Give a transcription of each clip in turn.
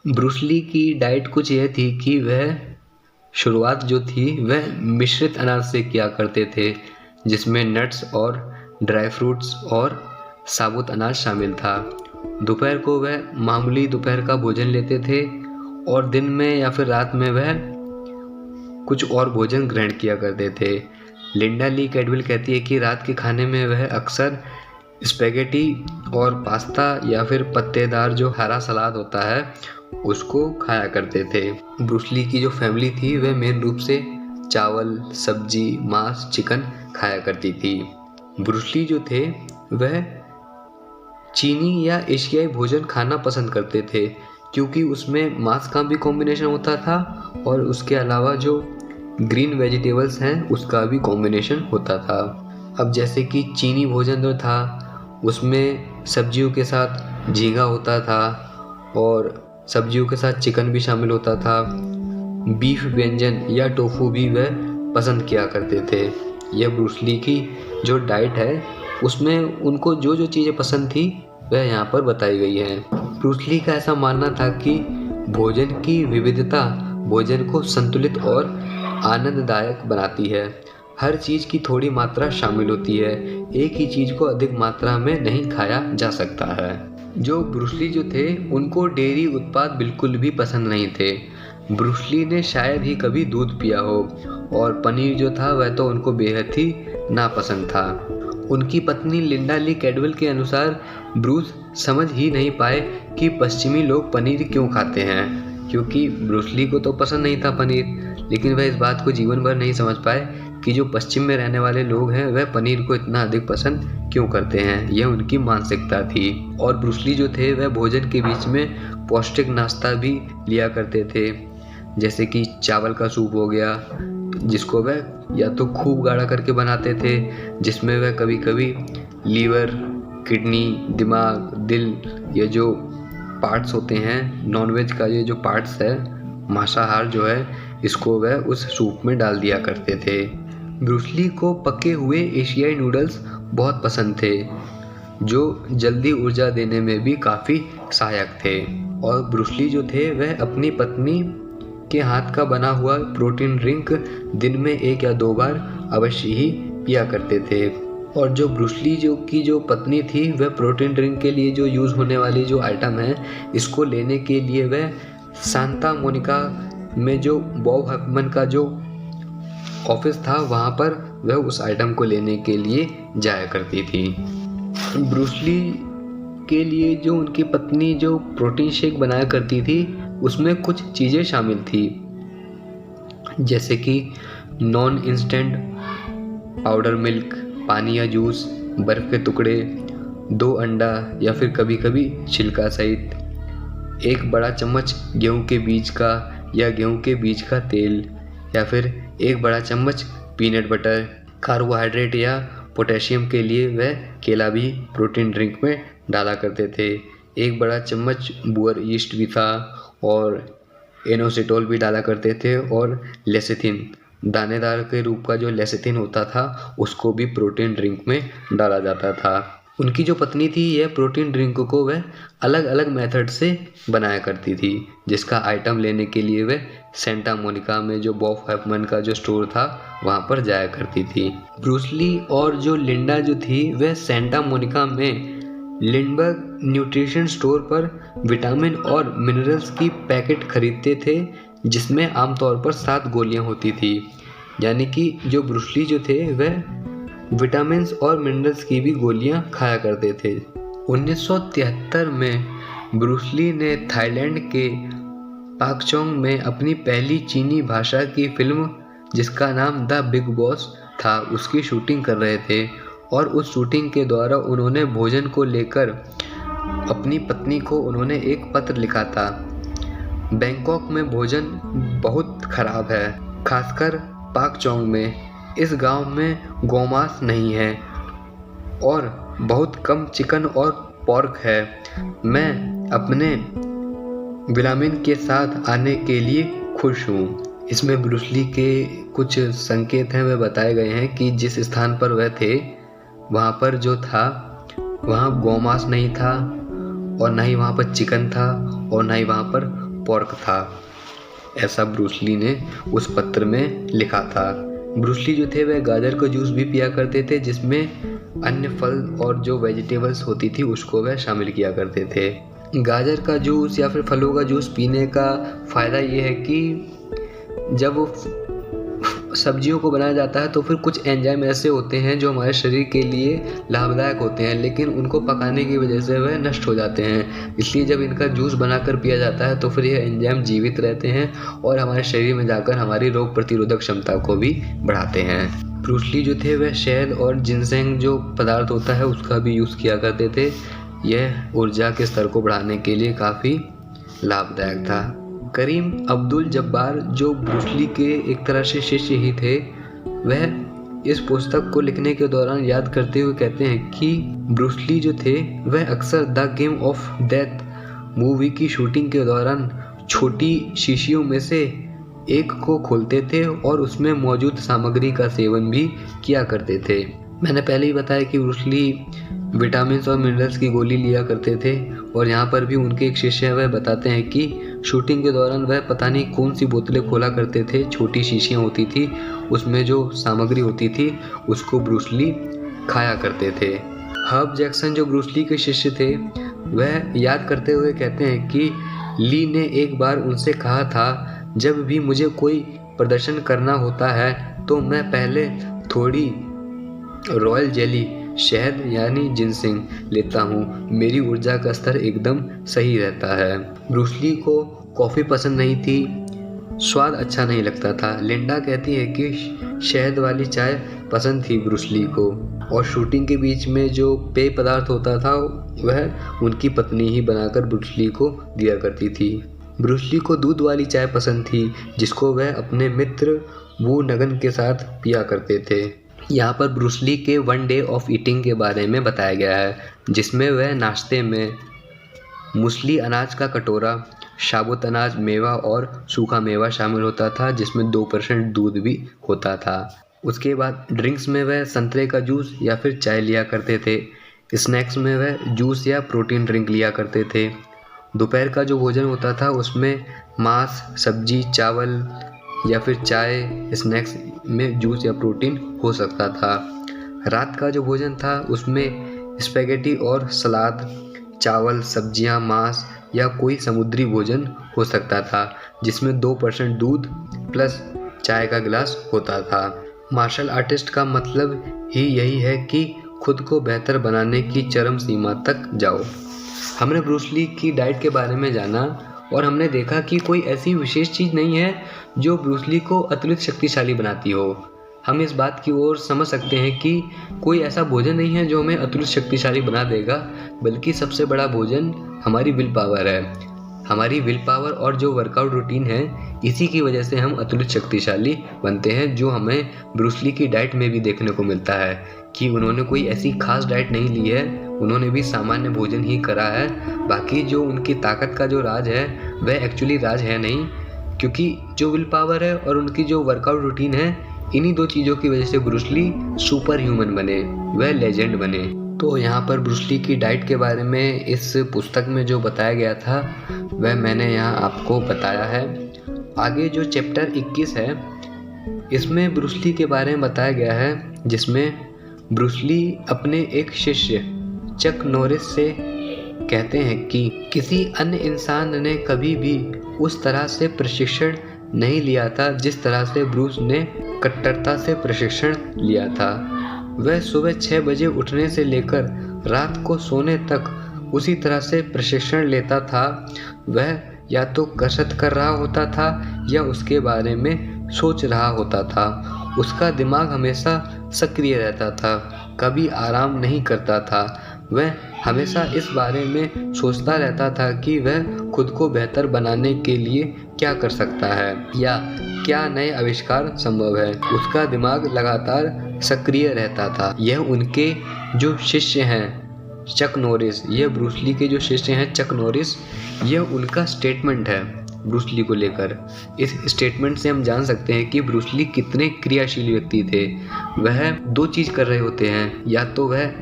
Bruce Lee की diet कुछ यह थी कि वह शुरुआत जो थी वह मिश्रित अनाज से किया करते थे, जिसमें नट्स और ड्राई फ्रूट्स और साबुत अनाज शामिल था। दोपहर को वह मामूली दोपहर का भोजन लेते थे और दिन में या फिर रात में वह कुछ और भोजन ग्रहण किया करते थे। लिंडा ली कैडविल कहती है कि रात के खाने में वह अक्सर स्पेगेटी और पास्ता या फिर पत्तेदार जो हरा सलाद होता है उसको खाया करते थे। ब्रूस ली की जो फैमिली थी वह मेन रूप से चावल, सब्जी, मांस, चिकन खाया करती थी। ब्रूस ली जो थे वह चीनी या एशियाई भोजन खाना पसंद करते थे, क्योंकि उसमें मांस का भी कॉम्बिनेशन होता था और उसके अलावा जो ग्रीन वेजिटेबल्स हैं उसका भी कॉम्बिनेशन होता था। अब जैसे कि चीनी भोजन जो था उसमें सब्जियों के साथ झींगा होता था और सब्जियों के साथ चिकन भी शामिल होता था। बीफ व्यंजन या टोफू भी वह पसंद किया करते थे। यह ब्रूस ली की जो डाइट है उसमें उनको जो जो चीज़ें पसंद थी वह यहाँ पर बताई गई हैं। ब्रूस ली का ऐसा मानना था कि भोजन की विविधता भोजन को संतुलित और आनंददायक बनाती है। हर चीज़ की थोड़ी मात्रा शामिल होती है, एक ही चीज़ को अधिक मात्रा में नहीं खाया जा सकता है। जो ब्रूस ली जो थे उनको डेयरी उत्पाद बिल्कुल भी पसंद नहीं थे। ब्रूस ली ने शायद ही कभी दूध पिया हो और पनीर जो था वह तो उनको बेहद ही नापसंद था। उनकी पत्नी लिंडा ली कैडवेल के अनुसार ब्रूस समझ ही नहीं पाए कि पश्चिमी लोग पनीर क्यों खाते हैं, क्योंकि ब्रूस ली को तो पसंद नहीं था पनीर, लेकिन वह इस बात को जीवन भर नहीं समझ पाए कि जो पश्चिम में रहने वाले लोग हैं वह पनीर को इतना अधिक पसंद क्यों करते हैं। यह उनकी मानसिकता थी। और ब्रूस ली जो थे वह भोजन के बीच में पौष्टिक नाश्ता भी लिया करते थे, जैसे कि चावल का सूप हो गया, जिसको वह या तो खूब गाढ़ा करके बनाते थे, जिसमें वह कभी कभी लीवर, किडनी, दिमाग, दिल, ये जो पार्ट्स होते हैं नॉनवेज का, ये जो पार्ट्स है मांसाहार जो है, इसको वह उस सूप में डाल दिया करते थे। ब्रूस ली को पके हुए एशियाई नूडल्स बहुत पसंद थे, जो जल्दी ऊर्जा देने में भी काफ़ी सहायक थे। और ब्रूस ली जो थे वह अपनी पत्नी के हाथ का बना हुआ प्रोटीन ड्रिंक दिन में 1 या 2 बार अवश्य ही पिया करते थे। और जो ब्रूस ली जो पत्नी थी वह प्रोटीन ड्रिंक के लिए जो यूज़ होने वाली जो आइटम है इसको लेने के लिए वह सांता मोनिका में जो बॉब हफमैन का जो ऑफिस था वहाँ पर वह उस आइटम को लेने के लिए जाया करती थी। ब्रूस ली के लिए जो उनकी पत्नी जो प्रोटीन शेक बनाया करती थी उसमें कुछ चीज़ें शामिल थी, जैसे कि नॉन इंस्टेंट पाउडर मिल्क, पानी या जूस, बर्फ़ के टुकड़े, 2 अंडा या फिर कभी कभी छिलका सहित, 1 बड़ा चम्मच गेहूं के बीज का या गेहूं के बीज का तेल, या फिर 1 बड़ा चम्मच पीनट बटर। कार्बोहाइड्रेट या पोटेशियम के लिए वह केला भी प्रोटीन ड्रिंक में डाला करते थे। 1 बड़ा चम्मच बुअर यीस्ट भी था और एनोसिटोल भी डाला करते थे। और लेसिथिन, दानेदार के रूप का जो लेसिथिन होता था उसको भी प्रोटीन ड्रिंक में डाला जाता था। उनकी जो पत्नी थी यह प्रोटीन ड्रिंक को वह अलग अलग मेथड से बनाया करती थी, जिसका आइटम लेने के लिए वह सेंटा मोनिका में जो बॉब हफमैन का जो स्टोर था वहाँ पर जाया करती थी। ब्रूस ली और जो लिंडा जो थी वह सेंटा मोनिका में लिंडबर्ग न्यूट्रिशन स्टोर पर विटामिन और मिनरल्स की पैकेट खरीदते थे, जिसमें आमतौर पर 7 गोलियां होती थी। यानी कि जो ब्रूस ली जो थे वह विटामिन्स और मिनरल्स की भी गोलियां खाया करते थे। 1973 में ब्रूस ली ने थाईलैंड के पाक्चोंग में अपनी पहली चीनी भाषा की फिल्म, जिसका नाम द बिग बॉस था, उसकी शूटिंग कर रहे थे। और उस शूटिंग के द्वारा उन्होंने भोजन को लेकर अपनी पत्नी को उन्होंने एक पत्र लिखा था। बैंकॉक में भोजन बहुत खराब है, खासकर पाक्चोंग में। इस गांव में गौमांस नहीं है और बहुत कम चिकन और पोर्क है। मैं अपने विटामिन के साथ आने के लिए खुश हूँ। इसमें ब्रूस ली के कुछ संकेत हैं वह बताए गए हैं कि जिस स्थान पर वह थे वहाँ पर जो था वहाँ गौमांस नहीं था और ना ही वहाँ पर चिकन था और ना ही वहाँ पर पोर्क था, ऐसा ब्रूस ली ने उस पत्र में लिखा था। ब्रूस ली जो थे वह गाजर का जूस भी पिया करते थे, जिसमें अन्य फल और जो वेजिटेबल्स होती थी उसको वह शामिल किया करते थे। गाजर का जूस या फिर फलों का जूस पीने का फ़ायदा ये है कि जब वो सब्जियों को बनाया जाता है तो फिर कुछ एंजाइम ऐसे होते हैं जो हमारे शरीर के लिए लाभदायक होते हैं, लेकिन उनको पकाने की वजह से वह नष्ट हो जाते हैं। इसलिए जब इनका जूस बनाकर पिया जाता है तो फिर यह एंजाइम जीवित रहते हैं और हमारे शरीर में जाकर हमारी रोग प्रतिरोधक क्षमता को भी बढ़ाते हैं। ब्रूस ली जो थे वह शहद और जिनसेंग जो पदार्थ होता है उसका भी यूज़ किया करते थे। यह ऊर्जा के स्तर को बढ़ाने के लिए काफ़ी लाभदायक था। करीम अब्दुल जब्बार जो ब्रूस ली के एक तरह से शिष्य ही थे, वह इस पुस्तक को लिखने के दौरान याद करते हुए कहते हैं कि ब्रूस ली जो थे वह अक्सर the game of death movie की शूटिंग के दौरान छोटी शीशियों में से एक को खोलते थे और उसमें मौजूद सामग्री का सेवन भी किया करते थे। मैंने पहले ही बताया कि ब्रूस ली विटामिन और मिनरल्स की गोली लिया करते थे, और यहाँ पर भी उनके एक शिष्य हैं वह बताते हैं कि शूटिंग के दौरान वह पता नहीं कौन सी बोतलें खोला करते थे, छोटी शीशियाँ होती थी, उसमें जो सामग्री होती थी उसको ब्रूस ली खाया करते थे। हर्ब जैक्सन जो ब्रूस ली के शिष्य थे वह याद करते हुए कहते हैं कि ली ने एक बार उनसे कहा था, जब भी मुझे कोई प्रदर्शन करना होता है तो मैं पहले थोड़ी रॉयल जेली शहद यानी जिनसेंग लेता हूँ, मेरी ऊर्जा का स्तर एकदम सही रहता है। ब्रूस ली को कॉफ़ी पसंद नहीं थी, स्वाद अच्छा नहीं लगता था। लिंडा कहती है कि शहद वाली चाय पसंद थी ब्रूस ली को, और शूटिंग के बीच में जो पेय पदार्थ होता था वह उनकी पत्नी ही बनाकर ब्रूस ली को दिया करती थी। ब्रूस ली को दूध वाली चाय पसंद थी, जिसको वह अपने मित्र वू नगन के साथ पिया करते थे। यहाँ पर ब्रूस ली के वन डे ऑफ ईटिंग के बारे में बताया गया है, जिसमें वह नाश्ते में मूसली अनाज का कटोरा, साबुत अनाज, मेवा और सूखा मेवा शामिल होता था, जिसमें 2% दूध भी होता था। उसके बाद ड्रिंक्स में वह संतरे का जूस या फिर चाय लिया करते थे। स्नैक्स में वह जूस या प्रोटीन ड्रिंक लिया करते थे। दोपहर का जो भोजन होता था उसमें मांस, सब्जी, चावल या फिर चाय, स्नैक्स में जूस या प्रोटीन हो सकता था। रात का जो भोजन था उसमें स्पैगेटी और सलाद, चावल, सब्जियां, मांस या कोई समुद्री भोजन हो सकता था, जिसमें 2% दूध प्लस चाय का गिलास होता था। मार्शल आर्टिस्ट का मतलब ही यही है कि खुद को बेहतर बनाने की चरम सीमा तक जाओ। हमने ब्रूस ली की डाइट के बारे में जाना और हमने देखा कि कोई ऐसी विशेष चीज़ नहीं है जो ब्रूस ली को अतुलित शक्तिशाली बनाती हो। हम इस बात की ओर समझ सकते हैं कि कोई ऐसा भोजन नहीं है जो हमें अतुलित शक्तिशाली बना देगा, बल्कि सबसे बड़ा भोजन हमारी विल पावर है। हमारी विल पावर और जो वर्कआउट रूटीन है, इसी की वजह से हम अतुलित शक्तिशाली बनते हैं, जो हमें ब्रूस ली की डाइट में भी देखने को मिलता है कि उन्होंने कोई ऐसी खास डाइट नहीं ली है, उन्होंने भी सामान्य भोजन ही करा है। बाकी जो उनकी ताकत का जो राज है वह एक्चुअली राज है नहीं, क्योंकि जो विल पावर है और उनकी जो वर्कआउट रूटीन है, इन्हीं दो चीज़ों की वजह से ब्रूस ली सुपर ह्यूमन बने, वह लेजेंड बने। तो यहाँ पर ब्रूस ली की डाइट के बारे में इस पुस्तक में जो बताया गया था वह मैंने यहाँ आपको बताया है। आगे जो चैप्टर 21 है इसमें ब्रूस ली के बारे में बताया गया है, जिसमें ब्रूस ली अपने एक शिष्य चक नॉरिस से कहते हैं कि किसी अन्य इंसान ने कभी भी उस तरह से प्रशिक्षण नहीं लिया था जिस तरह से ब्रूस ने कट्टरता से प्रशिक्षण लिया था। वह सुबह 6 बजे उठने से लेकर रात को सोने तक उसी तरह से प्रशिक्षण लेता था। वह या तो कसरत कर रहा होता था या उसके बारे में सोच रहा होता था। उसका दिमाग हमेशा सक्रिय रहता था, कभी आराम नहीं करता था। वह हमेशा इस बारे में सोचता रहता था कि वह खुद को बेहतर बनाने के लिए क्या कर सकता है या क्या नए आविष्कार संभव है। उसका दिमाग लगातार सक्रिय रहता था। यह उनके जो शिष्य हैं चक नॉरिस, यह ब्रूस ली के जो शिष्य हैं चक नॉरिस, यह उनका स्टेटमेंट है ब्रूस ली को लेकर। इस स्टेटमेंट से हम जान सकते हैं कि ब्रूस ली कितने क्रियाशील व्यक्ति थे। वह 2 चीज़ कर रहे होते हैं, या तो वह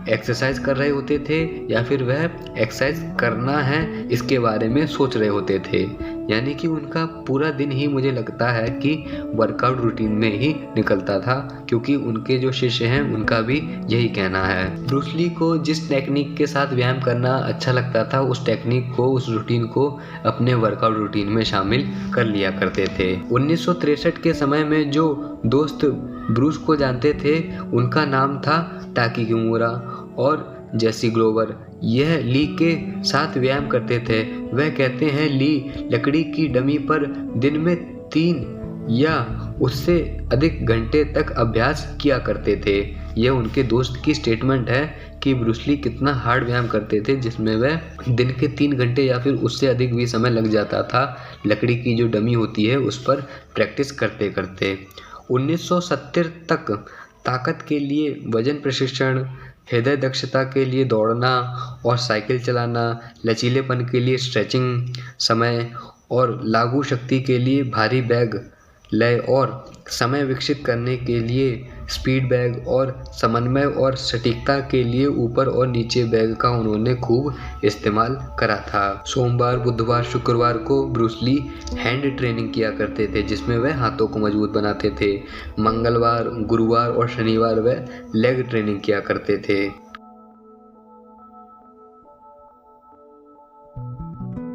एक्सरसाइज कर रहे होते थे या फिर वह एक्सरसाइज करना है इसके बारे में सोच रहे होते थे। यानी कि उनका पूरा दिन ही मुझे लगता है कि वर्कआउट रूटीन में ही निकलता था, क्योंकि उनके जो शिष्य हैं उनका भी यही कहना है। ब्रूस ली को जिस टेक्निक के साथ व्यायाम करना अच्छा लगता था, उस टेक्निक को, उस रूटीन को अपने वर्कआउट रूटीन में शामिल कर लिया करते थे। 1963 के समय में जो दोस्त ब्रूस को जानते थे उनका नाम था टाकी किमूरा और जेसी ग्लोवर। यह ली के साथ व्यायाम करते थे। वह कहते हैं ली लकड़ी की डमी पर दिन में 3 या उससे अधिक घंटे तक अभ्यास किया करते थे। यह उनके दोस्त की स्टेटमेंट है कि ब्रूस ली कितना हार्ड व्यायाम करते थे, जिसमें वह दिन के 3 घंटे या फिर उससे अधिक भी समय लग जाता था लकड़ी की जो डमी होती है उस पर प्रैक्टिस करते करते। 1970 तक ताकत के लिए वजन प्रशिक्षण, हृदय दक्षता के लिए दौड़ना और साइकिल चलाना, लचीलेपन के लिए स्ट्रेचिंग, समय और लागू शक्ति के लिए भारी बैग, लय और समय विकसित करने के लिए स्पीड बैग और समन्वय और सटीकता के लिए ऊपर और नीचे बैग का उन्होंने खूब इस्तेमाल करा था। सोमवार, बुधवार, शुक्रवार को ब्रूस ली हैंड ट्रेनिंग किया करते थे, जिसमें वह हाथों को मजबूत बनाते थे। मंगलवार, गुरुवार और शनिवार वह लेग ट्रेनिंग किया करते थे।